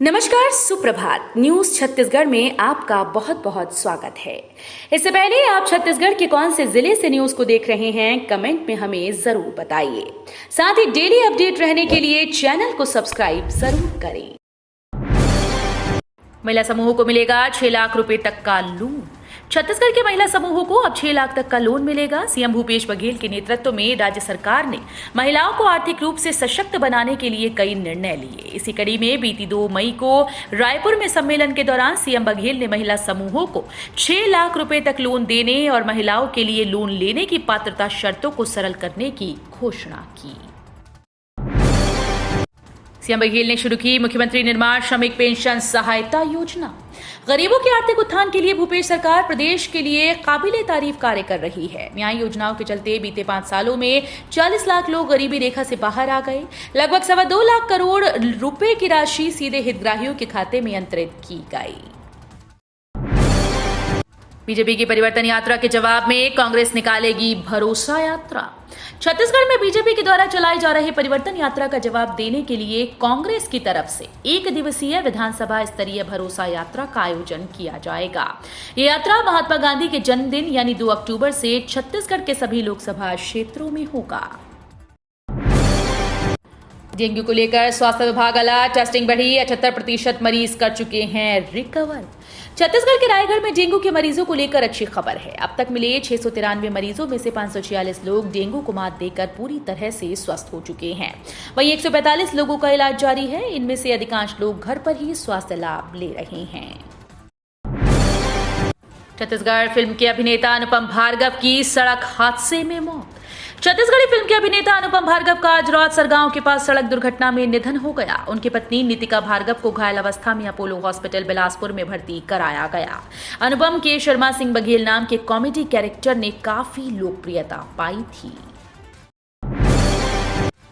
नमस्कार, सुप्रभात। न्यूज छत्तीसगढ़ में आपका बहुत बहुत स्वागत है। इससे पहले आप छत्तीसगढ़ के कौन से जिले से न्यूज को देख रहे हैं, कमेंट में हमें जरूर बताइए। साथ ही डेली अपडेट रहने के लिए चैनल को सब्सक्राइब जरूर करें। महिला समूह को मिलेगा 6 लाख रुपए तक का लोन। छत्तीसगढ़ के महिला समूहों को अब 6 लाख तक का लोन मिलेगा। सीएम भूपेश बघेल के नेतृत्व में राज्य सरकार ने महिलाओं को आर्थिक रूप से सशक्त बनाने के लिए कई निर्णय लिए। इसी कड़ी में बीती 2 मई को रायपुर में सम्मेलन के दौरान सीएम बघेल ने महिला समूहों को 6 लाख रुपए तक लोन देने और महिलाओं के लिए लोन लेने की पात्रता शर्तों को सरल करने की घोषणा की। सीएम बघेल ने शुरू की मुख्यमंत्री निर्माण श्रमिक पेंशन सहायता योजना। गरीबों के आर्थिक उत्थान के लिए भूपेश सरकार प्रदेश के लिए काबिले तारीफ कार्य कर रही है। न्याय योजनाओं के चलते बीते 5 सालों में 40 लाख लोग गरीबी रेखा से बाहर आ गए। लगभग 2.25 लाख करोड़ रुपए की राशि सीधे हितग्राहियों के खाते में अंतरित की गई। बीजेपी की परिवर्तन यात्रा के जवाब में कांग्रेस निकालेगी भरोसा यात्रा। छत्तीसगढ़ में बीजेपी के द्वारा चलाई जा रही परिवर्तन यात्रा का जवाब देने के लिए कांग्रेस की तरफ से 1 दिवसीय विधानसभा स्तरीय भरोसा यात्रा का आयोजन किया जाएगा। ये यात्रा महात्मा गांधी के जन्मदिन यानी 2 अक्टूबर से छत्तीसगढ़ के सभी लोकसभा क्षेत्रों में होगा। डेंगू को लेकर स्वास्थ्य विभाग अलर्ट। टेस्टिंग बढ़ी, 78% मरीज कर चुके हैं रिकवर। छत्तीसगढ़ के रायगढ़ में डेंगू के मरीजों को लेकर अच्छी खबर है। अब तक मिले 693 मरीजों में से 546 लोग डेंगू को मात देकर पूरी तरह से स्वस्थ हो चुके हैं। वहीं 145 लोगों का इलाज जारी है। इनमें से अधिकांश लोग घर पर ही स्वास्थ्य लाभ ले रहे हैं। छत्तीसगढ़ फिल्म के अभिनेता अनुपम भार्गव की सड़क हादसे में मौत। छत्तीसगढ़ी फिल्म के अभिनेता अनुपम भार्गव का आज रात सरगांव के पास सड़क दुर्घटना में निधन हो गया। उनकी पत्नी नीतिका भार्गव को घायल अवस्था में अपोलो हॉस्पिटल बिलासपुर में भर्ती कराया गया। अनुपम के शर्मा सिंह बघेल नाम के कॉमेडी कैरेक्टर ने काफी लोकप्रियता पाई थी।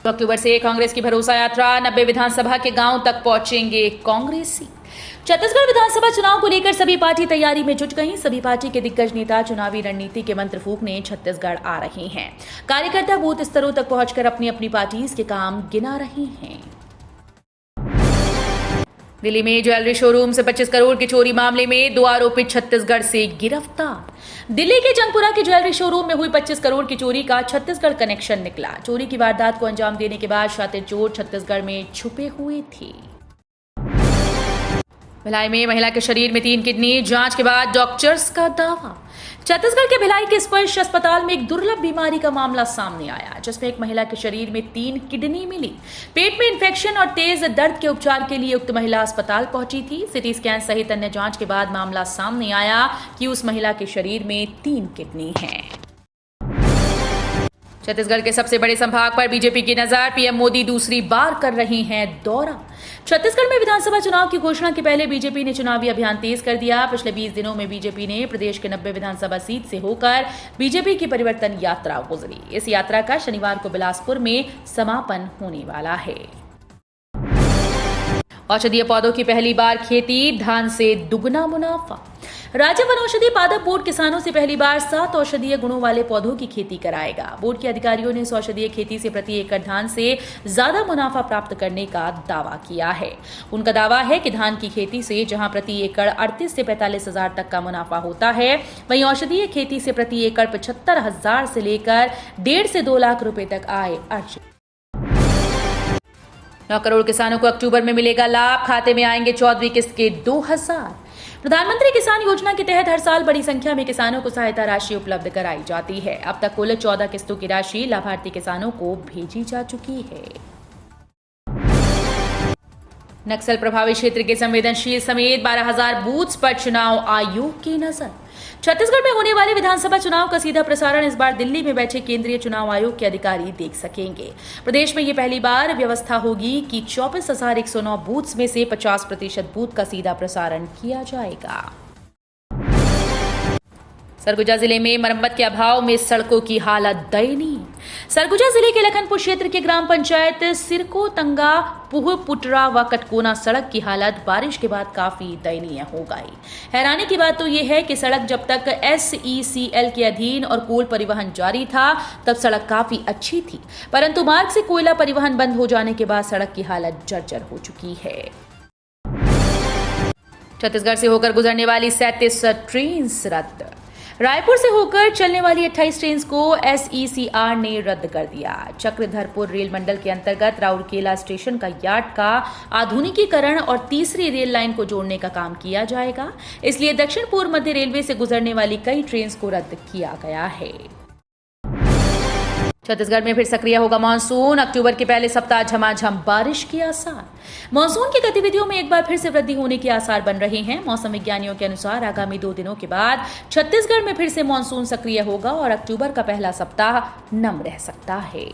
2 अक्टूबर से कांग्रेस की भरोसा यात्रा। 90 विधानसभा के गांव तक पहुंचेंगे कांग्रेसी। छत्तीसगढ़ विधानसभा चुनाव को लेकर सभी पार्टी तैयारी में जुट गई। सभी पार्टी के दिग्गज नेता चुनावी रणनीति के मंत्र फूंकने छत्तीसगढ़ आ रहे हैं। कार्यकर्ता बूथ स्तरों तक पहुंचकर अपनी अपनी पार्टी के काम गिना रहे हैं। दिल्ली में ज्वेलरी शोरूम से 25 करोड़ की चोरी मामले में 2 आरोपी छत्तीसगढ़ से गिरफ्तार। दिल्ली के जंगपुरा के ज्वेलरी शोरूम में हुई 25 करोड़ की चोरी का छत्तीसगढ़ कनेक्शन निकला। चोरी की वारदात को अंजाम देने के बाद शातिर चोर छत्तीसगढ़ में छुपे हुए थे। भिलाई में महिला के शरीर में 3 किडनी, जांच के बाद डॉक्टर्स का दावा। छत्तीसगढ़ के भिलाई के स्पर्श अस्पताल में एक दुर्लभ बीमारी का मामला सामने आया, जिसमें एक महिला के शरीर में 3 किडनी मिली। पेट में इंफेक्शन और तेज दर्द के उपचार के लिए उक्त महिला अस्पताल पहुंची थी। सीटी स्कैन सहित अन्य जांच के बाद मामला सामने आया कि उस महिला के शरीर में 3 किडनी हैं। छत्तीसगढ़ के सबसे बड़े संभाग पर बीजेपी की नजर। पीएम मोदी दूसरी बार कर रहे हैं दौरा। छत्तीसगढ़ में विधानसभा चुनाव की घोषणा के पहले बीजेपी ने चुनावी अभियान तेज कर दिया। पिछले 20 दिनों में बीजेपी ने प्रदेश के 90 विधानसभा सीट से होकर बीजेपी की परिवर्तन यात्रा गुजरी। इस यात्रा का शनिवार को बिलासपुर में समापन होने वाला है। औषधीय पौधों की पहली बार खेती, धान से दुगना मुनाफा। राज्य वन औषधि पादप बोर्ड किसानों से पहली बार 7 औषधीय गुणों वाले पौधों की खेती कराएगा। बोर्ड के अधिकारियों ने इस औषधीय खेती से प्रति एकड़ धान से ज्यादा मुनाफा प्राप्त करने का दावा किया है। उनका दावा है कि धान की खेती से जहां प्रति एकड़ 38 से 45 हजार तक का मुनाफा होता है, वहीं औषधीय खेती से प्रति एकड़ 75,000 से लेकर 1.5 से 2 लाख रुपए तक आय अर्जित। 9 करोड़ किसानों को अक्टूबर में मिलेगा लाभ। खाते में आएंगे 14वीं किस्त के 2,000। प्रधानमंत्री किसान योजना के तहत हर साल बड़ी संख्या में किसानों को सहायता राशि उपलब्ध कराई जाती है। अब तक कुल 14 किस्तों की राशि लाभार्थी किसानों को भेजी जा चुकी है। नक्सल प्रभावित क्षेत्र के संवेदनशील समेत 12,000 बूथ्स पर चुनाव आयोग की नजर। छत्तीसगढ़ में होने वाले विधानसभा चुनाव का सीधा प्रसारण इस बार दिल्ली में बैठे केंद्रीय चुनाव आयोग के अधिकारी देख सकेंगे। प्रदेश में ये पहली बार व्यवस्था होगी कि 24,109 बूथ्स में से 50% बूथ का सीधा प्रसारण किया जाएगा। सरगुजा जिले में मरम्मत के अभाव में सड़कों की हालत दयनीय। सरगुजा जिले के लखनपुर क्षेत्र के ग्राम पंचायत सिरको तंगा पुह पुटरा व कटकोना सड़क की हालत बारिश के बाद काफी दयनीय हो गई। हैरानी की बात तो यह है कि सड़क जब तक SECL के अधीन और कोल परिवहन जारी था तब सड़क काफी अच्छी थी, परंतु मार्ग से कोयला परिवहन बंद हो जाने के बाद सड़क की हालत जर्जर हो चुकी है। छत्तीसगढ़ से होकर गुजरने वाली 37 ट्रेन रद्द। रायपुर से होकर चलने वाली 28 ट्रेन को SECR ने रद्द कर दिया। चक्रधरपुर रेल मंडल के अंतर्गत राउरकेला स्टेशन का यार्ड का आधुनिकीकरण और तीसरी रेल लाइन को जोड़ने का काम किया जाएगा। इसलिए दक्षिण पूर्व मध्य रेलवे से गुजरने वाली कई ट्रेन को रद्द किया गया है। छत्तीसगढ़ में फिर सक्रिय होगा मानसून। अक्टूबर के पहले सप्ताह झमाझम बारिश के आसार। मानसून की गतिविधियों में एक बार फिर से वृद्धि होने के आसार बन रहे हैं। मौसम विज्ञानियों के अनुसार आगामी 2 दिनों के बाद छत्तीसगढ़ में फिर से मानसून सक्रिय होगा और अक्टूबर का पहला सप्ताह नम रह सकता है।